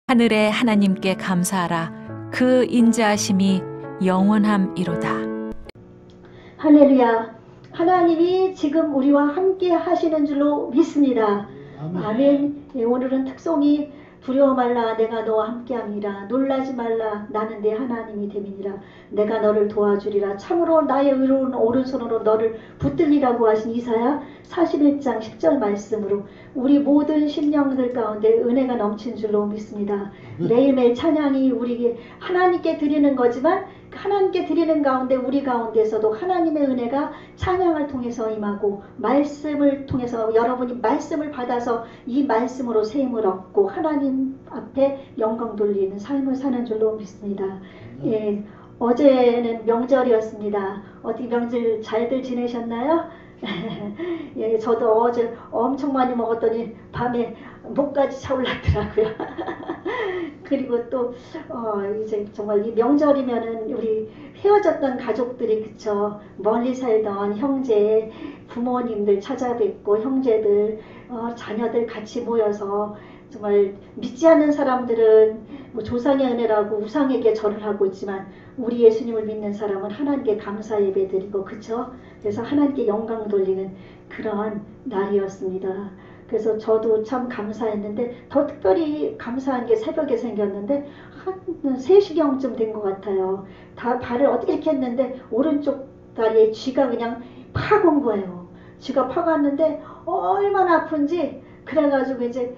하늘의 하나님께 감사하라. 그 인자하심이 영원함이로다. 할렐루야. 하나님이 지금 우리와 함께 하시는 줄로 믿습니다. 아멘. 예, 오늘은 특송이 두려워 말라 내가 너와 함께함이라. 놀라지 말라 나는 내 하나님이 됨이니라. 내가 너를 도와주리라. 참으로 나의 의로운 오른손으로 너를 붙들리라고 하신 이사야 41장 10절 말씀으로 우리 모든 심령들 가운데 은혜가 넘친 줄로 믿습니다. 매일매일 찬양이 우리에게 하나님께 드리는 거지만 하나님께 드리는 가운데 우리 가운데서도 하나님의 은혜가 찬양을 통해서 임하고 말씀을 통해서 여러분이 말씀을 받아서 이 말씀으로 세임을 얻고 하나님 앞에 영광 돌리는 삶을 사는 줄로 믿습니다. 예, 어제는 명절이었습니다. 어떻게 명절 잘들 지내셨나요? 예, 저도 어제 엄청 많이 먹었더니 밤에 목까지 차올랐더라고요. 그리고 또 이제 정말 이 명절이면은 우리 헤어졌던 가족들이 그쵸 멀리 살던 형제 부모님들 찾아뵙고 형제들 자녀들 같이 모여서 정말 믿지 않는 사람들은 뭐 조상의 은혜라고 우상에게 절을 하고 있지만 우리 예수님을 믿는 사람은 하나님께 감사 예배 드리고 그쵸? 그래서 하나님께 영광 돌리는 그런 날이었습니다. 그래서 저도 참 감사했는데 더 특별히 감사한 게 새벽에 생겼는데 한 3시경쯤 된 것 같아요. 다 발을 어떻게 이렇게 했는데 오른쪽 다리에 쥐가 그냥 팍 온 거예요. 쥐가 팍 왔는데 얼마나 아픈지 그래가지고 이제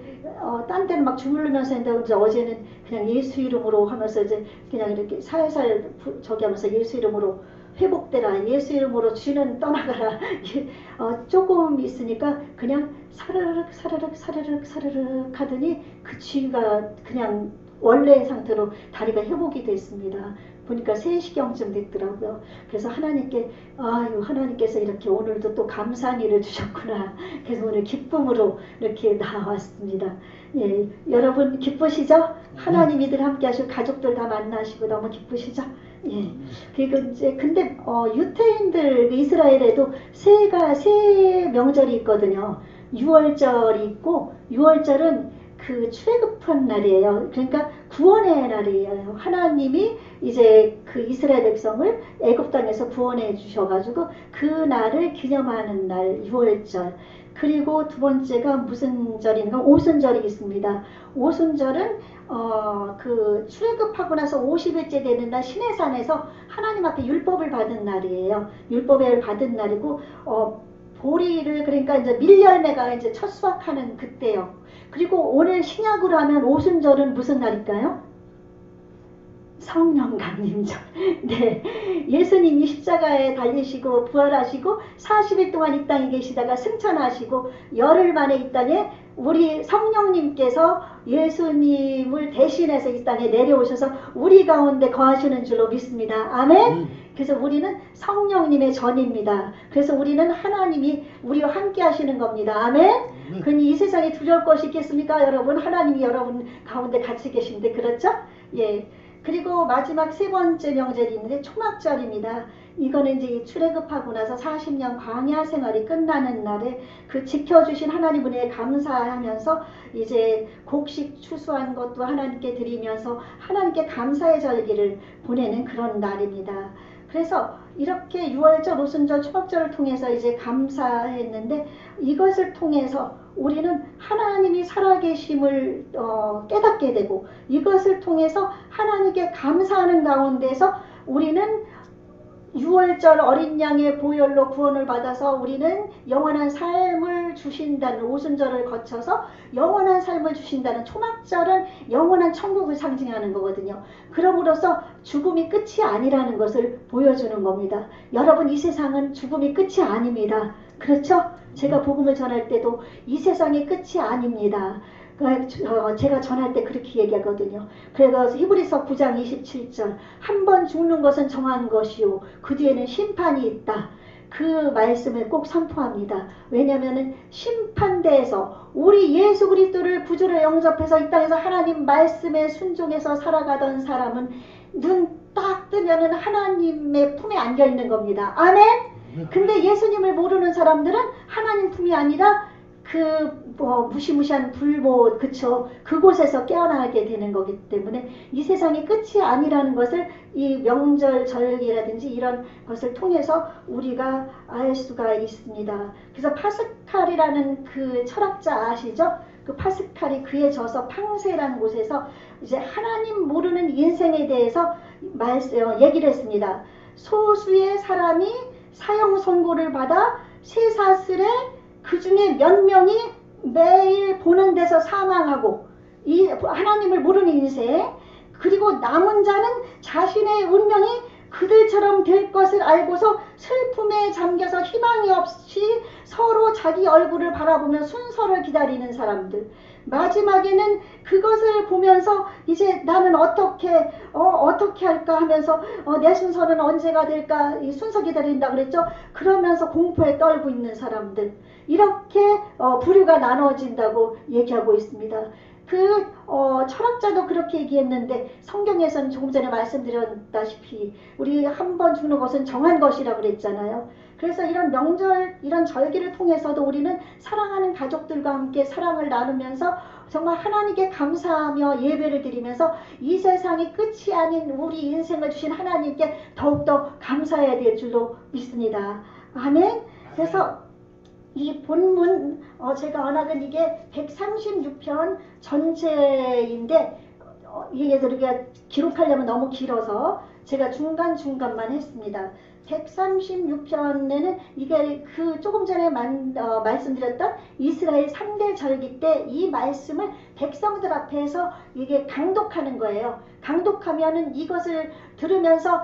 딴 데는 막 주물르면서 했는데 이제 어제는 그냥 예수 이름으로 하면서 이제 그냥 이렇게 살살 저기 하면서 예수 이름으로 회복되라. 예수 이름으로 쥐는 떠나가라. 조금 있으니까 그냥 사르륵 사르륵 사르륵 사르륵 하더니 그 쥐가 그냥 원래의 상태로 다리가 회복이 됐습니다. 보니까 3시경쯤 됐더라고요. 그래서 하나님께 하나님께서 이렇게 오늘도 또 감사한 일을 주셨구나. 그래서 오늘 기쁨으로 이렇게 나왔습니다. 예, 여러분 기쁘시죠? 하나님이 늘 함께 하시고 가족들 다 만나시고 너무 기쁘시죠? 예. 그리고 이제 근데 유태인들 이스라엘에도 새 명절이 있거든요. 6월절이 있고 6월절은 그 출애굽한 날이에요. 그러니까 구원의 날이에요. 하나님이 이제 그 이스라엘 백성을 애굽 땅에서 구원해 주셔가지고 그 날을 기념하는 날 6월절. 그리고 두 번째가 무슨 절인가? 오순절이 있습니다. 오순절은 그 출애굽하고 나서 50일째 되는 날 시내산에서 하나님 앞에 율법을 받은 날이에요. 율법을 받은 날이고 보리를 그러니까 이제 밀열매가 이제 첫 수확하는 그때요. 그리고 오늘 신약으로 하면 오순절은 무슨 날일까요? 성령 강림절. 네, 예수님이 십자가에 달리시고 부활하시고 40일 동안 이 땅에 계시다가 승천하시고 열흘 만에 이 땅에 우리 성령님께서 예수님을 대신해서 이 땅에 내려오셔서 우리 가운데 거하시는 줄로 믿습니다. 아멘. 그래서 우리는 성령님의 전입니다. 그래서 우리는 하나님이 우리와 함께 하시는 겁니다. 아멘. 그러니 이 세상에 두려울 것이 있겠습니까? 여러분 하나님이 여러분 가운데 같이 계신데 그렇죠? 예. 그리고 마지막 세 번째 명절이 있는데 초막절입니다. 이거는 이제 출애굽하고 나서 40년 광야 생활이 끝나는 날에 그 지켜주신 하나님 은혜에 감사하면서 이제 곡식 추수한 것도 하나님께 드리면서 하나님께 감사의 절기를 보내는 그런 날입니다. 그래서 이렇게 6월절, 오순절, 초막절을 통해서 이제 감사했는데 이것을 통해서 우리는 하나님이 살아계심을 깨닫게 되고 이것을 통해서 하나님께 감사하는 가운데서 우리는 6월절 어린 양의 보혈로 구원을 받아서 우리는 영원한 삶을 주신다는 오순절을 거쳐서 영원한 삶을 주신다는 초막절은 영원한 천국을 상징하는 거거든요. 그럼으로써 죽음이 끝이 아니라는 것을 보여주는 겁니다. 여러분 이 세상은 죽음이 끝이 아닙니다. 그렇죠? 제가 복음을 전할 때도 이 세상이 끝이 아닙니다. 제가 전할 때 그렇게 얘기하거든요. 그래서 히브리서 9장 27절 한 번 죽는 것은 정한 것이요 그 뒤에는 심판이 있다. 그 말씀을 꼭 선포합니다. 왜냐하면 심판대에서 우리 예수 그리스도를 구주로 영접해서 이 땅에서 하나님 말씀에 순종해서 살아가던 사람은 눈 딱 뜨면은 하나님의 품에 안겨 있는 겁니다. 아멘. 근데 예수님을 모르는 사람들은 하나님 품이 아니라 무시무시한 불못, 그쵸? 그곳에서 깨어나게 되는 거기 때문에 이 세상이 끝이 아니라는 것을 이 명절 절기라든지 이런 것을 통해서 우리가 알 수가 있습니다. 그래서 파스칼이라는 그 철학자 아시죠? 그 파스칼이 그에 져서 팡세라는 곳에서 이제 하나님 모르는 인생에 대해서 얘기를 했습니다. 소수의 사람이 사형 선고를 받아 쇠사슬에 그 중에 몇 명이 매일 보는 데서 사망하고 이 하나님을 모르는 인생, 그리고 남은 자는 자신의 운명이 그들처럼 될 것을 알고서 슬픔에 잠겨서 희망이 없이 서로 자기 얼굴을 바라보며 순서를 기다리는 사람들, 마지막에는 그것을 보면서 이제 나는 어떻게 할까 하면서 내 순서는 언제가 될까, 이 순서 기다린다 그랬죠. 그러면서 공포에 떨고 있는 사람들, 이렇게 부류가 나눠진다고 얘기하고 있습니다. 그 철학자도 그렇게 얘기했는데 성경에서는 조금 전에 말씀드렸다시피 우리 한 번 죽는 것은 정한 것이라고 그랬잖아요. 그래서 이런 명절, 이런 절기를 통해서도 우리는 사랑하는 가족들과 함께 사랑을 나누면서 정말 하나님께 감사하며 예배를 드리면서 이 세상이 끝이 아닌 우리 인생을 주신 하나님께 더욱더 감사해야 될 줄로 믿습니다. 아멘. 그래서 이 본문 제가 언학은 이게 136편 전체인데 이게 우리가 기록하려면 너무 길어서 제가 중간중간만 했습니다. 136편에는 이게 그 조금 전에 말씀드렸던 이스라엘 3대 절기 때 이 말씀을 백성들 앞에서 이게 강독하는 거예요. 강독하면은 이것을 들으면서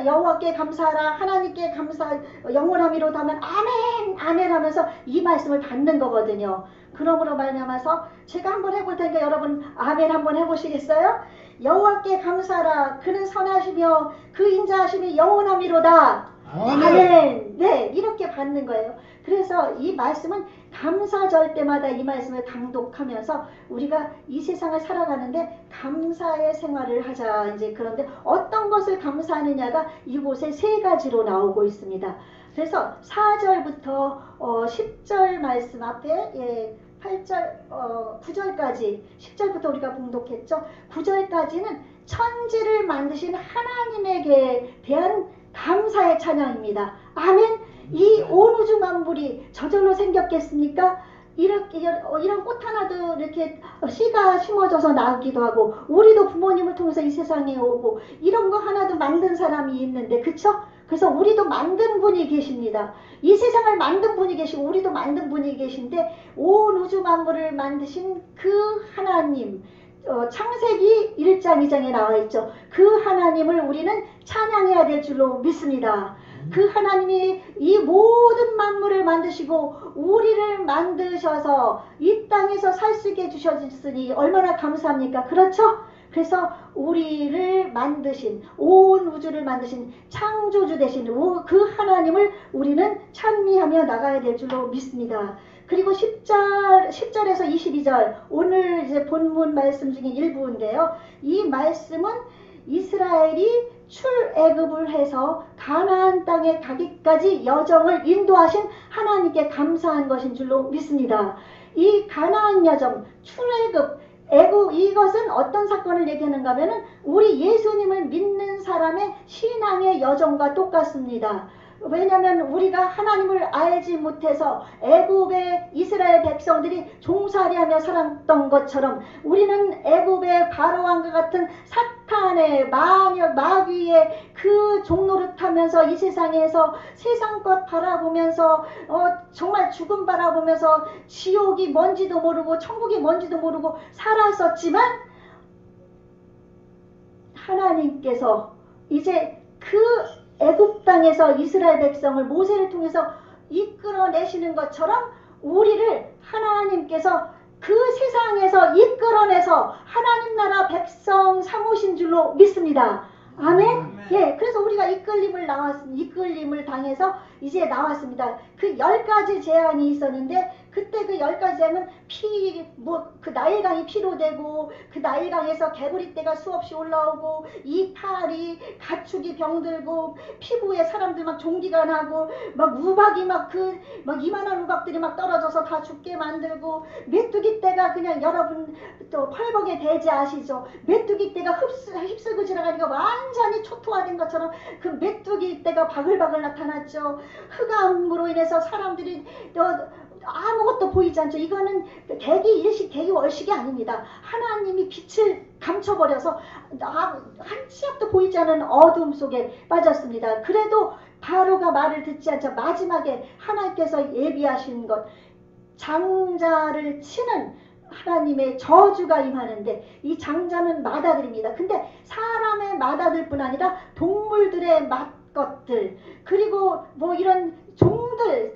여호와께 감사하라, 하나님께 감사, 영원함이로다 하면 아멘 아멘 하면서 이 말씀을 받는 거거든요. 그러므로 말미암아서 제가 한번 해볼 테니까 여러분 아멘 한번 해보시겠어요? 여호와께 감사하라, 그는 선하시며 그 인자하심이 영원함이로다. 아멘. 네, 이렇게 받는 거예요. 그래서 이 말씀은 감사절 때마다 이 말씀을 강독하면서 우리가 이 세상을 살아가는데 감사의 생활을 하자. 이제 그런데 어떤 것을 감사하느냐가 이곳에 세 가지로 나오고 있습니다. 그래서 4절부터 10절 말씀 앞에 8절, 9절까지, 10절부터 우리가 봉독했죠. 9절까지는 천지를 만드신 하나님에게 대한 감사의 찬양입니다. 아멘. 이 온 우주 만물이 저절로 생겼겠습니까? 이런 꽃 하나도 이렇게 씨가 심어져서 나기도 하고, 우리도 부모님을 통해서 이 세상에 오고, 이런 거 하나도 만든 사람이 있는데, 그쵸? 그래서 우리도 만든 분이 계십니다. 이 세상을 만든 분이 계시고 우리도 만든 분이 계신데, 온 우주 만물을 만드신 그 하나님, 창세기 1장 2장에 나와 있죠. 그 하나님을 우리는 찬양해야 될 줄로 믿습니다. 그 하나님이 이 모든 만물을 만드시고 우리를 만드셔서 이 땅에서 살 수 있게 해주셨으니 얼마나 감사합니까? 그렇죠? 그래서 우리를 만드신, 온 우주를 만드신 창조주 되신 그 하나님을 우리는 찬미하며 나가야 될 줄로 믿습니다. 그리고 10절에서 22절, 오늘 이제 본문 말씀 중에 일부인데요. 이 말씀은 이스라엘이 출애굽을 해서 가나안 땅에 가기까지 여정을 인도하신 하나님께 감사한 것인 줄로 믿습니다. 이 가나안 여정, 출애굽, 애굽, 이것은 어떤 사건을 얘기하는가 하면은 우리 예수님을 믿는 사람의 신앙의 여정과 똑같습니다. 왜냐하면 우리가 하나님을 알지 못해서 애굽의 이스라엘 백성들이 종살이하며 살았던 것처럼 우리는 애굽의 바로왕과 같은 사탄의 마귀의 그 종노릇하면서 이 세상에서 세상 것 바라보면서 정말 죽음 바라보면서 지옥이 뭔지도 모르고 천국이 뭔지도 모르고 살았었지만, 하나님께서 이제 그 애굽 땅에서 이스라엘 백성을 모세를 통해서 이끌어내시는 것처럼 우리를 하나님께서 그 세상에서 이끌어내서 하나님 나라 백성 삼으신 줄로 믿습니다. 아멘. 예, 그래서 우리가 이끌림을 당해서 이제 나왔습니다. 그 10가지 제안이 있었는데 그때 그 10가지 재앙은 그 나일강이 피로 되고, 그 나일강에서 개구리떼가 수없이 올라오고, 이파리 가축이 병들고, 피부에 사람들 막 종기가 나고, 막 우박이 막 이만한 우박들이 막 떨어져서 다 죽게 만들고, 메뚜기떼가 그냥 여러분 또 펄벅의 돼지 아시죠? 메뚜기떼가 휩쓸고 지나가니까 완전히 초토화된 것처럼 그 메뚜기떼가 바글바글 나타났죠. 흑암으로 인해서 사람들이 아무것도 보이지 않죠. 이거는 대기 일식, 대기 월식이 아닙니다. 하나님이 빛을 감춰버려서 한 치 앞도 보이지 않는 어둠 속에 빠졌습니다. 그래도 바로가 말을 듣지 않자 마지막에 하나님께서 예비하신 것, 장자를 치는 하나님의 저주가 임하는데, 이 장자는 맏아들입니다. 근데 사람의 맏아들뿐 아니라 동물들의 맏것들, 그리고 뭐 이런 종들의,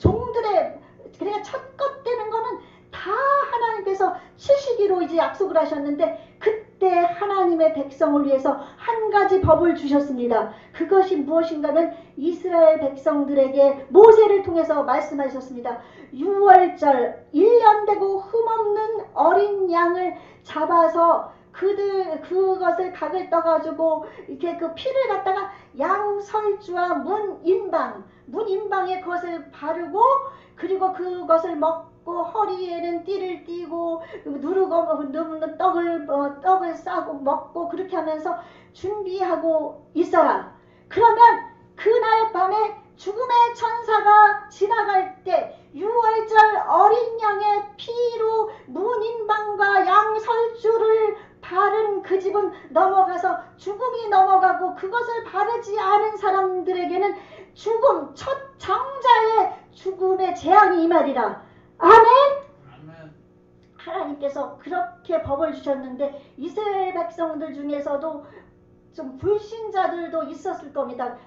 그러니까 첫것 되는 거는 다 하나님께서 치시기로 이제 약속을 하셨는데, 그때 하나님의 백성을 위해서 한 가지 법을 주셨습니다. 그것이 무엇인가 하면 이스라엘 백성들에게 모세를 통해서 말씀하셨습니다. 6월절 1년 되고 흠없는 어린 양을 잡아서 그것을 각을 떠가지고 이렇게 그 피를 갖다가 양설주와 문인방에 그것을 바르고, 그리고 그것을 먹고 허리에는 띠를 띠고 누르고 떡을 싸고 먹고, 그렇게 하면서 준비하고 있어라. 그러면 그날 밤에 죽음의 천사가 지나갈 때 6월절 어린 양의 피로 문인방과 양설주를 바른 그 집은 넘어가서 죽음이 넘어가고, 그것을 바르지 않은 사람들에게는 죽음, 첫 장자의 죽음의 재앙이 임하리라. 아멘. 하나님께서 그렇게 법을 주셨는데, 이스라엘 백성들 중에서도 좀 불신자들도 있었을 겁니다.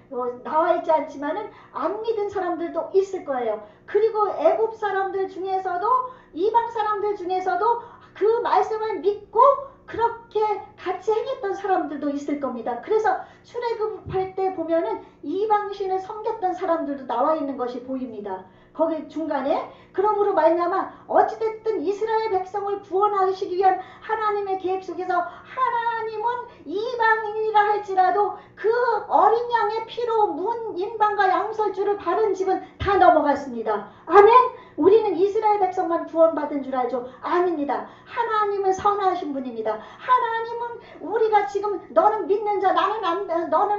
나와 있지 않지만은 안 믿은 사람들도 있을 거예요. 그리고 애굽 사람들 중에서도, 이방 사람들 중에서도 그 말씀을 믿고 그렇게 같이 행했던 사람들도 있을 겁니다. 그래서 출애굽할 때 보면은 이방신을 섬겼던 사람들도 나와 있는 것이 보입니다. 거기 중간에. 그러므로 말미암아 어찌됐든 이스라엘 백성을 구원하시기 위한 하나님의 계획 속에서 하나님은 이방인이라 할지라도 그 어린 양의 피로 문인방과 양설주를 바른 집은 다 넘어갔습니다. 아멘. 우리는 이스라엘 백성만 구원받은 줄 알죠? 아닙니다. 하나님은 선하신 분입니다. 하나님은 우리가 지금 너는 믿는 자, 너는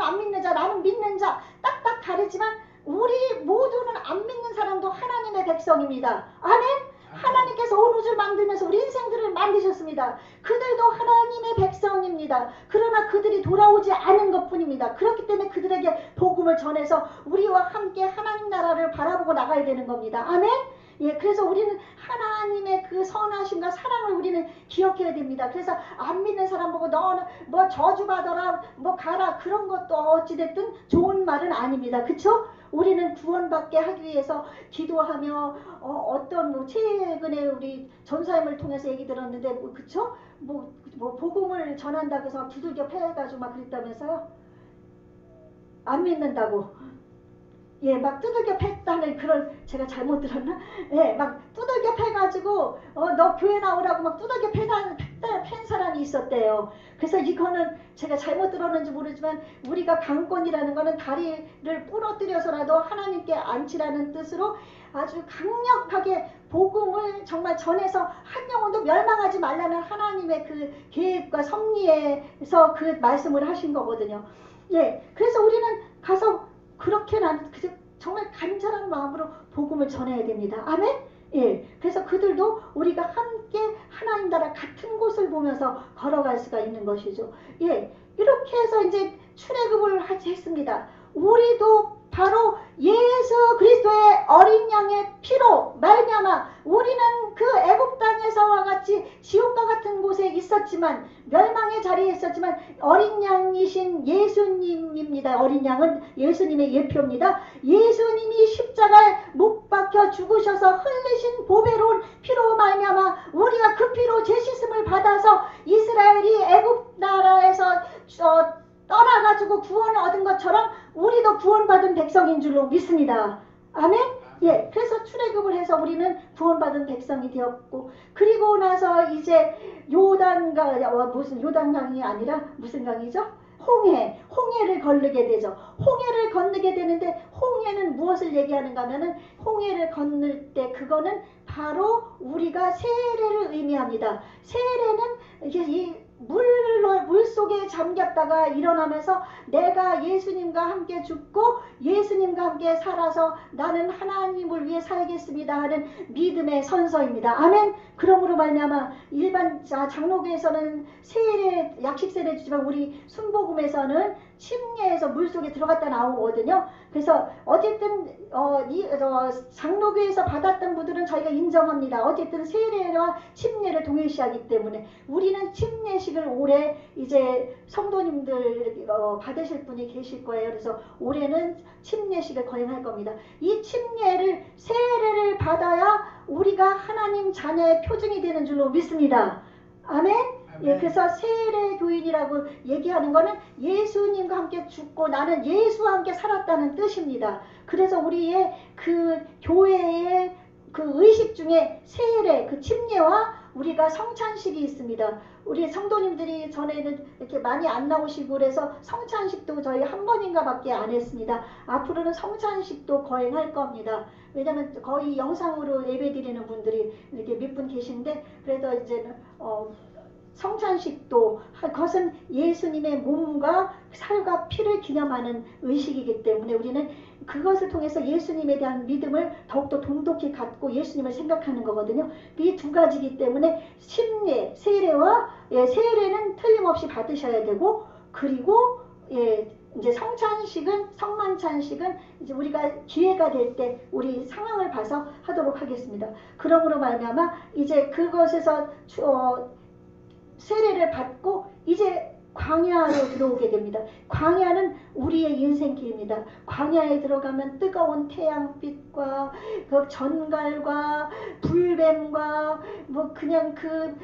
안 믿는 자, 나는 믿는 자 딱딱 가르지만 우리 모두는 안 믿는 사람도 하나님의 백성입니다. 아멘. 하나님께서 온 우주를 만들면서 우리 인생들을 만드셨습니다. 그들도 하나님의 백성입니다. 그러나 그들이 돌아오지 않은 것뿐입니다. 그렇기 때문에 그들에게 복음을 전해서 우리와 함께 하나님 나라를 바라보고 나가야 되는 겁니다. 아멘. 예, 그래서 우리는 하나님의 그 선하심과 사랑을 우리는 기억해야 됩니다. 그래서 안 믿는 사람 보고 너는 뭐 저주받아라, 뭐 가라, 그런 것도 어찌됐든 좋은 말은 아닙니다. 그쵸? 우리는 구원받게 하기 위해서 기도하며 어떤 뭐 최근에 우리 전사님을 통해서 얘기 들었는데 그쵸? 뭐 복음을 전한다고 해서 두들겨 패가지고 막 그랬다면서요? 안 믿는다고. 예, 막 두들겨 팼다는 그런, 제가 잘못 들었나? 예, 막 두들겨 패가지고 너 교회 나오라고 막 두들겨 팬 사람이 있었대요. 그래서 이거는 제가 잘못 들었는지 모르지만 우리가 강권이라는 거는 다리를 부러뜨려서라도 하나님께 앉히라는 뜻으로 아주 강력하게 복음을 정말 전해서 한 영혼도 멸망하지 말라는 하나님의 그 계획과 섭리에서 그 말씀을 하신 거거든요. 예, 그래서 우리는 가서 그렇게 정말 간절한 마음으로 복음을 전해야 됩니다. 아멘? 예. 그래서 그들도 우리가 함께 하나님 나라 같은 곳을 보면서 걸어갈 수가 있는 것이죠. 예. 이렇게 해서 이제 출애굽을 했습니다. 우리도 바로 예수 그리스도의 어린 양의 피로 말미암아 우리는 그 애굽 땅에서와 같이 지옥과 같은 곳에 있었지만, 멸망의 자리에 있었지만 어린 양이신 예수님입니다. 어린 양은 예수님의 예표입니다. 예수님이 십자가에 못 박혀 죽으셔서 흘리신 보배로운 피로 말미암아 우리가 그 피로 죄씻음을 받아서 이스라엘이 애굽 나라에서 떠나가지고 구원을 얻은 것처럼 우리도 구원받은 백성인 줄로 믿습니다. 아멘? 예, 그래서 출애굽을 해서 우리는 구원받은 백성이 되었고, 그리고 나서 이제 요단강, 무슨 요단강이 아니라 무슨 강이죠? 홍해를 건너게 되죠. 홍해를 건너게 되는데, 홍해는 무엇을 얘기하는가 하면은, 홍해를 건널 때 그거는 바로 우리가 세례를 의미합니다. 세례는 이게 이 물 속에 잠겼다가 일어나면서 내가 예수님과 함께 죽고 예수님과 함께 살아서 나는 하나님을 위해 살겠습니다 하는 믿음의 선서입니다. 아멘. 그러므로 말미암아 일반 장로교에서는 세례, 약식 세례 주지만 우리 순복음에서는 침례에서 물속에 들어갔다 나오거든요. 그래서 어쨌든 장로교에서 받았던 분들은 저희가 인정합니다. 어쨌든 세례와 침례를 동일시하기 때문에 우리는 침례식을 올해 이제 성도님들 받으실 분이 계실 거예요. 그래서 올해는 침례식을 거행할 겁니다. 이 침례를, 세례를 받아야 우리가 하나님 자녀의 표징이 되는 줄로 믿습니다. 아멘. 예, 그래서 세례 교인이라고 얘기하는 거는 예수님과 함께 죽고 나는 예수와 함께 살았다는 뜻입니다. 그래서 우리의 그 교회의 그 의식 중에 세례, 그 침례와 우리가 성찬식이 있습니다. 우리 성도님들이 전에는 이렇게 많이 안 나오시고 그래서 성찬식도 저희 한 번인가 밖에 안 했습니다. 앞으로는 성찬식도 거행할 겁니다. 왜냐면 거의 영상으로 예배 드리는 분들이 이렇게 몇 분 계신데, 그래도 이제는 성찬식도 그것은 예수님의 몸과 살과 피를 기념하는 의식이기 때문에 우리는 그것을 통해서 예수님에 대한 믿음을 더욱더 돈독히 갖고 예수님을 생각하는 거거든요. 이 두 가지이기 때문에 침례, 세례와 세례는 틀림없이 받으셔야 되고, 그리고 이제 성만찬식은 이제 우리가 기회가 될 때 우리 상황을 봐서 하도록 하겠습니다. 그러므로 말미암아 이제 그것에서 세례를 받고 이제 광야로 들어오게 됩니다. 광야는 우리의 인생길입니다. 광야에 들어가면 뜨거운 태양빛과 그 전갈과 불뱀과 뭐 그냥 그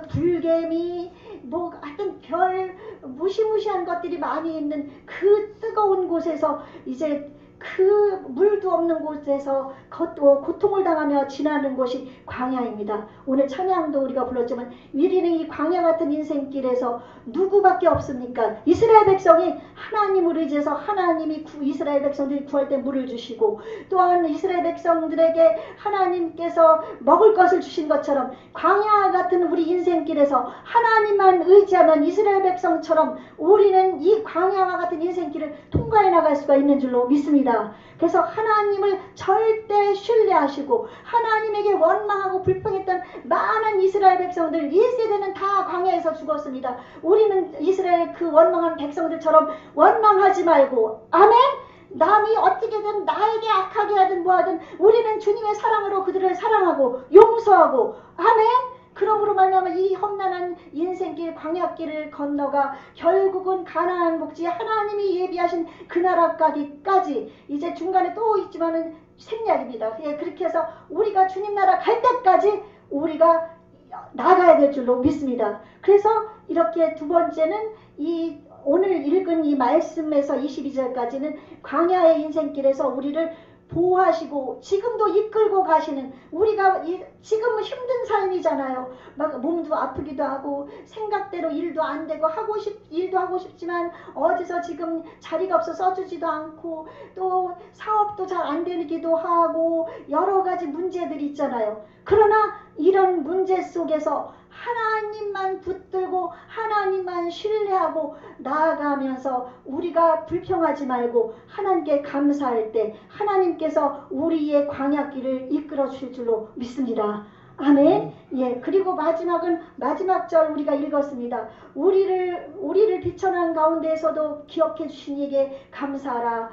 불개미 뭐 하여튼 별 무시무시한 것들이 많이 있는 그 뜨거운 곳에서 이제 그 물도 없는 곳에서 고통을 당하며 지나는 곳이 광야입니다. 오늘 찬양도 우리가 불렀지만 우리는 이 광야 같은 인생길에서 누구밖에 없습니까? 이스라엘 백성이 하나님을 의지해서 하나님이 이스라엘 백성들이 구할 때 물을 주시고, 또한 이스라엘 백성들에게 하나님께서 먹을 것을 주신 것처럼 광야 같은 우리 인생길에서 하나님만 의지하면 이스라엘 백성처럼 우리는 이 광야와 같은 인생길을 통과해 나갈 수가 있는 줄로 믿습니다. 그래서 하나님을 절대 신뢰하시고 하나님에게 원망하고 불평했던 많은 이스라엘 백성들 1세대는 다 광야에서 죽었습니다. 우리는 이스라엘 그 원망한 백성들처럼 원망하지 말고, 아멘. 남이 어떻게든 나에게 악하게 하든 뭐하든 우리는 주님의 사랑으로 그들을 사랑하고 용서하고, 아멘. 그러므로 말미암아 이 험난한 인생길 광야길을 건너가 결국은 가나안 복지 하나님이 예비하신 그 나라까지 이제 중간에 또 있지만은 생략입니다. 예, 그렇게 해서 우리가 주님 나라 갈 때까지 우리가 나가야 될 줄로 믿습니다. 그래서 이렇게 두 번째는 이 오늘 읽은 이 말씀에서 22절까지는 광야의 인생길에서 우리를 보호하시고 지금도 이끌고 가시는, 우리가 지금은 힘든 삶이잖아요. 막 몸도 아프기도 하고 생각대로 일도 안 되고 일도 하고 싶지만 어디서 지금 자리가 없어 써주지도 않고 또 사업도 잘 안 되기도 하고 여러 가지 문제들이 있잖아요. 그러나 이런 문제 속에서 하나님만 붙들고 하나님만 신뢰하고 나아가면서 우리가 불평하지 말고 하나님께 감사할 때 하나님께서 우리의 광야길을 이끌어 주실 줄로 믿습니다. 아멘. 예, 그리고 마지막 절 우리가 읽었습니다. 우리를 비천한 가운데에서도 기억해 주신 이에게 감사하라.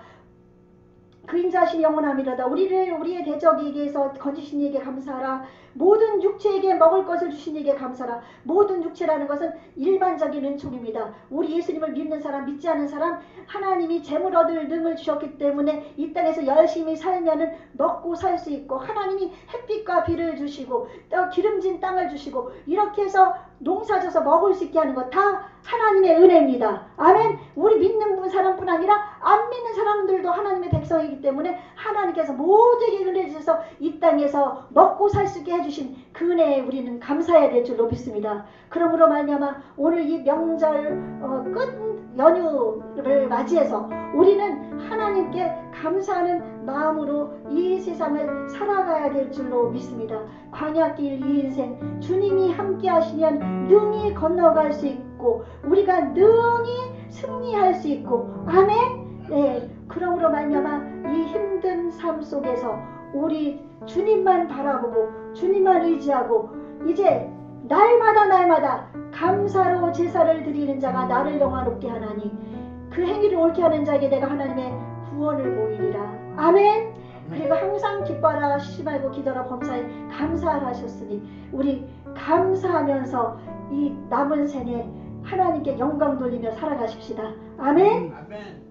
그인자신 영원함이로다. 우리의 대적에게서 건지신 이에게 감사하라. 모든 육체에게 먹을 것을 주신 이에게 감사하라. 모든 육체라는 것은 일반적인 은총입니다. 우리 예수님을 믿는 사람, 믿지 않는 사람, 하나님이 재물 얻을 능을 주셨기 때문에 이 땅에서 열심히 살면은 먹고 살 수 있고, 하나님이 햇빛과 비를 주시고 또 기름진 땅을 주시고 이렇게 해서 농사져서 먹을 수 있게 하는 것 다 하나님의 은혜입니다. 아멘. 우리 믿는 사람뿐 아니라 안 믿는 사람들도 하나님의 백성이기 때문에 하나님께서 모두에게 은혜 주셔서 이 땅에서 먹고 살 수 있게 해주신 그 은혜에 우리는 감사해야 될 줄로 믿습니다. 그러므로 말미암아 오늘 이 명절 끝 연휴를 맞이해서 우리는 하나님께 감사하는 마음으로 이 세상을 살아가야 될 줄로 믿습니다. 광야길 이 인생 주님이 함께 하시면 능히 건너갈 수 있고 우리가 능히 승리할 수 있고 아멘. 네, 그러므로 말미암아 이 힘든 삶 속에서 우리 주님만 바라보고 주님만 의지하고 이제 날마다 감사로 제사를 드리는 자가 나를 영화롭게 하나니 그 행위를 옳게 하는 자에게 내가 하나님의 구원을 보이리라. 아멘. 그리고 항상 기뻐하라 쉬지 말고 기도하라 범사에 감사하라 하셨으니 우리 감사하면서 이 남은 생에 하나님께 영광 돌리며 살아가십시다. 아멘. 아멘.